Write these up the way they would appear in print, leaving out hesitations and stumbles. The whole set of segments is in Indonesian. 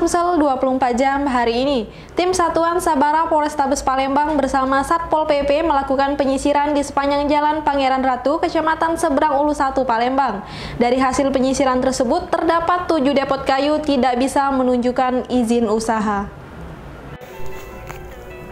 Sumsel 24 jam hari ini, tim Satuan Sabara Polrestabes Palembang bersama Satpol PP melakukan penyisiran di sepanjang Jalan Pangeran Ratu, Kecamatan Seberang Ulu 1, Palembang. Dari hasil penyisiran tersebut, terdapat 7 depot kayu tidak bisa menunjukkan izin usaha.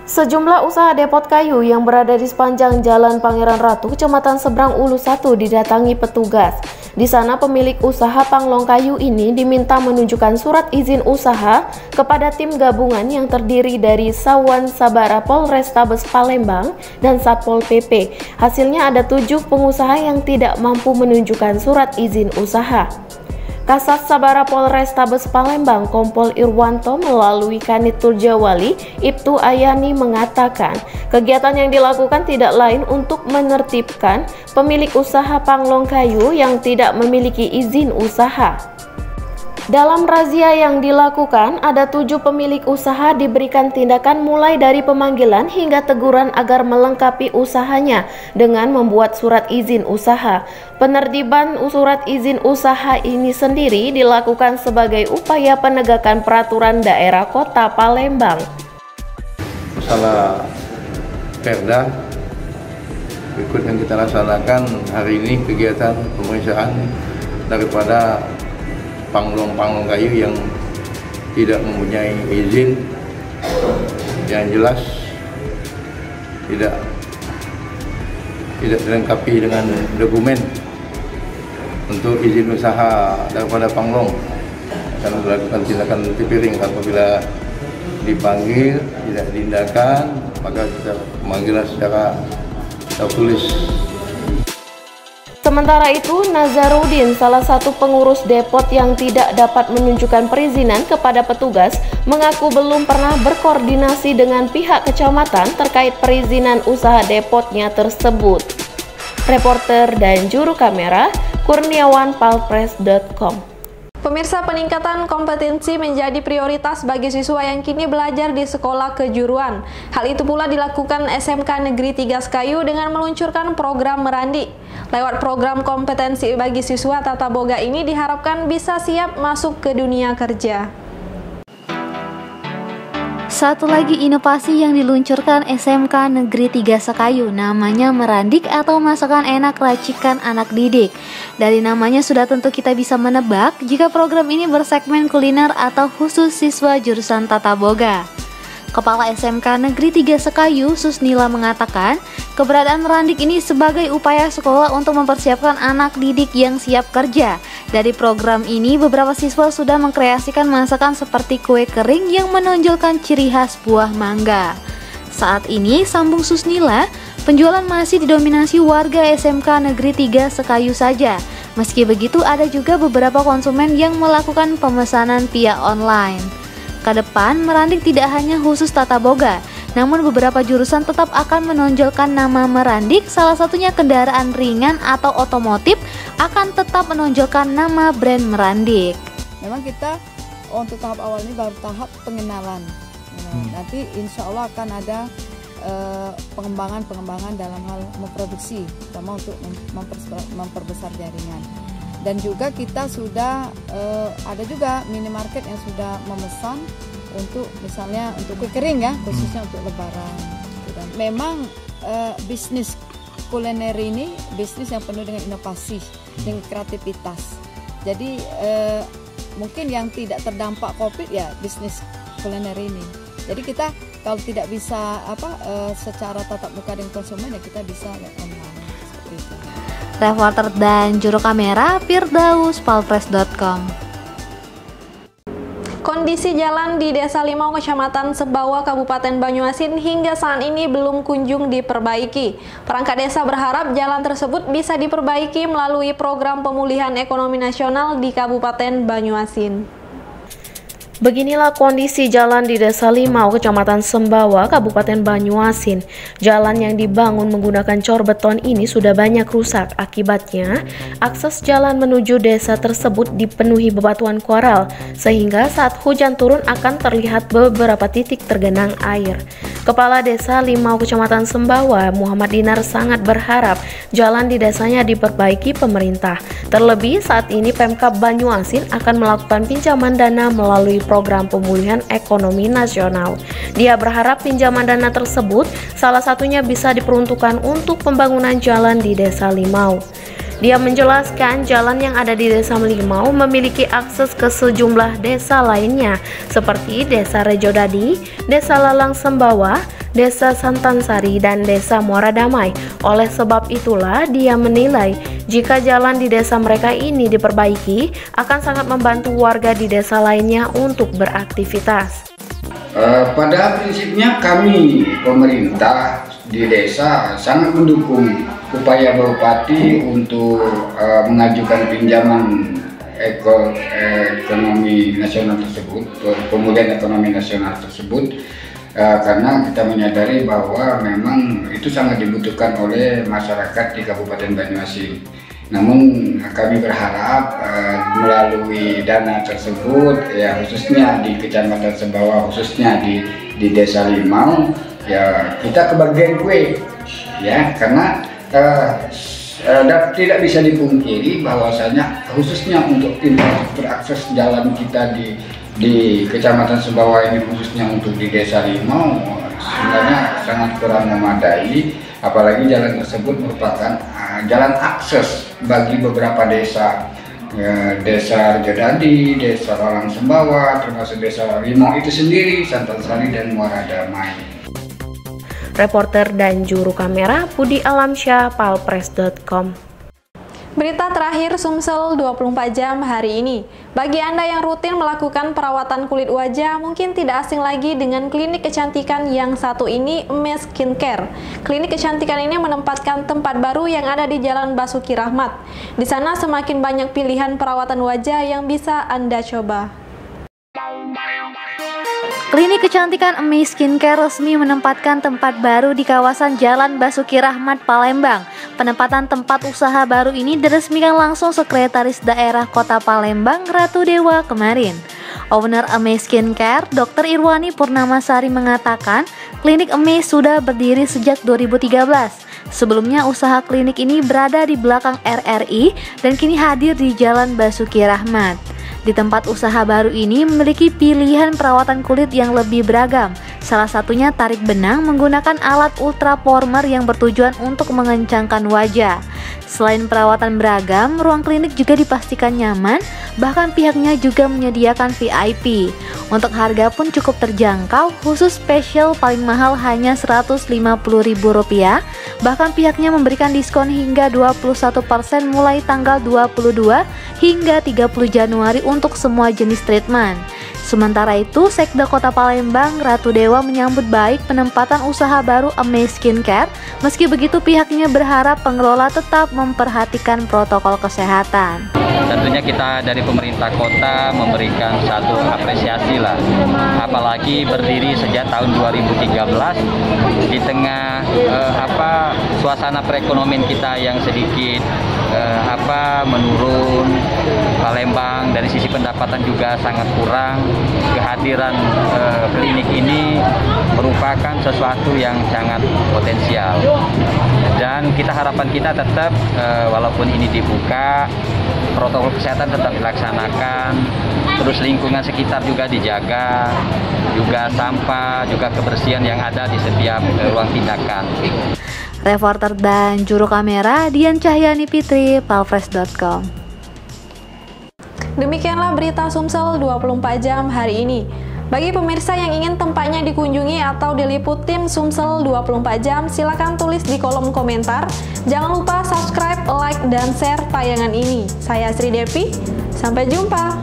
Sejumlah usaha depot kayu yang berada di sepanjang Jalan Pangeran Ratu, Kecamatan Seberang Ulu 1 didatangi petugas. Di sana pemilik usaha panglong kayu ini diminta menunjukkan surat izin usaha kepada tim gabungan yang terdiri dari Satuan Sabara Polrestabes Palembang dan Satpol PP. Hasilnya ada 7 pengusaha yang tidak mampu menunjukkan surat izin usaha. Kasat Sabara Polrestabes Palembang Kompol Irwanto melalui Kanit Turjawali Ibtu Ayani mengatakan kegiatan yang dilakukan tidak lain untuk menertibkan pemilik usaha panglong kayu yang tidak memiliki izin usaha. Dalam razia yang dilakukan, ada 7 pemilik usaha diberikan tindakan mulai dari pemanggilan hingga teguran agar melengkapi usahanya dengan membuat surat izin usaha. Penertiban surat izin usaha ini sendiri dilakukan sebagai upaya penegakan peraturan daerah Kota Palembang. Masalah Perda berikut yang kita laksanakan hari ini, kegiatan pemeriksaan daripada panglong kayu yang tidak mempunyai izin, yang jelas tidak dilengkapi dengan dokumen untuk izin usaha daripada panglong, dan melakukan tindakan tipiring apabila dipanggil tidak diindahkan, maka kita pemanggilan secara tertulis. Sementara itu, Nazarudin, salah satu pengurus depot yang tidak dapat menunjukkan perizinan kepada petugas, mengaku belum pernah berkoordinasi dengan pihak kecamatan terkait perizinan usaha depotnya tersebut. Reporter dan juru kamera, Kurniawan, palpres.com. Pemirsa, peningkatan kompetensi menjadi prioritas bagi siswa yang kini belajar di sekolah kejuruan. Hal itu pula dilakukan SMK Negeri 3 Sekayu dengan meluncurkan program Merandi. Lewat program kompetensi bagi siswa Tata Boga ini diharapkan bisa siap masuk ke dunia kerja. Satu lagi inovasi yang diluncurkan SMK Negeri 3 Sekayu, namanya Merandik atau masakan enak racikan anak didik. Dari namanya sudah tentu kita bisa menebak jika program ini bersegmen kuliner atau khusus siswa jurusan Tata Boga. Kepala SMK Negeri 3 Sekayu, Susnila, mengatakan keberadaan Merandik ini sebagai upaya sekolah untuk mempersiapkan anak didik yang siap kerja. Dari program ini, beberapa siswa sudah mengkreasikan masakan seperti kue kering yang menonjolkan ciri khas buah mangga. Saat ini, sambung Susnila, penjualan masih didominasi warga SMK Negeri 3 Sekayu saja. Meski begitu, ada juga beberapa konsumen yang melakukan pemesanan via online. Kedepan, Merandik tidak hanya khusus Tata Boga, namun beberapa jurusan tetap akan menonjolkan nama Merandik, salah satunya kendaraan ringan atau otomotif akan tetap menonjolkan nama brand Merandik. Memang kita untuk tahap awal ini baru tahap pengenalan. Nanti insya Allah akan ada pengembangan dalam hal memproduksi, terutama untuk memperbesar jaringan. Dan juga kita sudah ada juga minimarket yang sudah memesan untuk misalnya untuk kue kering ya, khususnya untuk lebaran. Dan memang bisnis kuliner ini bisnis yang penuh dengan inovasi, dengan kreativitas. Jadi mungkin yang tidak terdampak COVID ya bisnis kuliner ini. Jadi kita kalau tidak bisa secara tatap muka dengan konsumen ya kita bisa online seperti itu. Reporter dan juru kamera, Firdaus, palpres.com. Kondisi jalan di Desa Limau, Kecamatan Sembawa, Kabupaten Banyuasin hingga saat ini belum kunjung diperbaiki. Perangkat desa berharap jalan tersebut bisa diperbaiki melalui program pemulihan ekonomi nasional di Kabupaten Banyuasin. Beginilah kondisi jalan di Desa Limau, Kecamatan Sembawa, Kabupaten Banyuasin. Jalan yang dibangun menggunakan cor beton ini sudah banyak rusak. Akibatnya, akses jalan menuju desa tersebut dipenuhi bebatuan koral, sehingga saat hujan turun akan terlihat beberapa titik tergenang air. Kepala Desa Limau, Kecamatan Sembawa, Muhammad Dinar, sangat berharap jalan di desanya diperbaiki pemerintah. Terlebih saat ini Pemkab Banyuasin akan melakukan pinjaman dana melalui program pemulihan ekonomi nasional. Dia berharap pinjaman dana tersebut salah satunya bisa diperuntukkan untuk pembangunan jalan di Desa Limau. Dia menjelaskan jalan yang ada di Desa Limau memiliki akses ke sejumlah desa lainnya seperti Desa Rejodadi, Desa Lalang Sembawa, Desa Santansari, dan Desa Muara Damai. Oleh sebab itulah dia menilai jika jalan di desa mereka ini diperbaiki akan sangat membantu warga di desa lainnya untuk beraktivitas. Pada prinsipnya kami pemerintah di desa sangat mendukung upaya Bupati untuk mengajukan pinjaman ekonomi nasional tersebut, pemulihan ekonomi nasional tersebut, karena kita menyadari bahwa memang itu sangat dibutuhkan oleh masyarakat di Kabupaten Banyuasin. Namun kami berharap melalui dana tersebut, ya khususnya di Kecamatan Sembawa, khususnya di Desa Limau, ya kita kebagian kue, ya karena tidak bisa dipungkiri bahwasanya khususnya untuk infrastruktur akses jalan kita di Kecamatan Sembawa ini, khususnya untuk di Desa Limau, sebenarnya sangat kurang memadai, apalagi jalan tersebut merupakan jalan akses bagi beberapa desa, Desa Rejodadi, Desa Lalang Sembawa, termasuk Desa Limau itu sendiri, Santansari dan Muara Damai. Reporter dan juru kamera Budi Alamsyah, palpres.com. Berita terakhir Sumsel 24 jam hari ini. Bagi Anda yang rutin melakukan perawatan kulit wajah, mungkin tidak asing lagi dengan klinik kecantikan yang satu ini, Amaze Skincare. Klinik kecantikan ini menempatkan tempat baru yang ada di Jalan Basuki Rahmat. Di sana semakin banyak pilihan perawatan wajah yang bisa Anda coba. Klinik kecantikan Amaze Skincare resmi menempatkan tempat baru di kawasan Jalan Basuki Rahmat, Palembang. Penempatan tempat usaha baru ini diresmikan langsung Sekretaris Daerah Kota Palembang, Ratu Dewa kemarin. Owner Amaze Skincare, Dr. Irwani Purnamasari mengatakan, klinik Amaze sudah berdiri sejak 2013. Sebelumnya usaha klinik ini berada di belakang RRI dan kini hadir di Jalan Basuki Rahmat. Di tempat usaha baru ini memiliki pilihan perawatan kulit yang lebih beragam. Salah satunya tarik benang menggunakan alat ultra pormer yang bertujuan untuk mengencangkan wajah. Selain perawatan beragam, ruang klinik juga dipastikan nyaman, bahkan pihaknya juga menyediakan VIP. Untuk harga pun cukup terjangkau, khusus spesial paling mahal hanya Rp150.000. Bahkan pihaknya memberikan diskon hingga 21% mulai tanggal 22 hingga 30 Januari untuk semua jenis treatment. Sementara itu, Sekda Kota Palembang, Ratu Dewa menyambut baik penempatan usaha baru Amaze Skincare. Meski begitu, pihaknya berharap pengelola tetap memperhatikan protokol kesehatan. Tentunya kita dari pemerintah kota memberikan satu apresiasi lah, apalagi berdiri sejak tahun 2013 di tengah suasana perekonomian kita yang sedikit menurun. Palembang dari sisi pendapatan juga sangat kurang. Kehadiran klinik ini merupakan sesuatu yang sangat potensial, dan harapan kita tetap walaupun ini dibuka, protokol kesehatan tetap dilaksanakan, terus lingkungan sekitar juga dijaga, juga sampah, juga kebersihan yang ada di setiap ruang tindakan. Reporter dan juru kamera Dian Cahyani Fitri, palpres.com. Demikianlah berita Sumsel 24 jam hari ini. Bagi pemirsa yang ingin tempatnya dikunjungi atau diliput tim Sumsel 24 jam, silakan tulis di kolom komentar. Jangan lupa subscribe, like, dan share tayangan ini. Saya Sri Devi, sampai jumpa.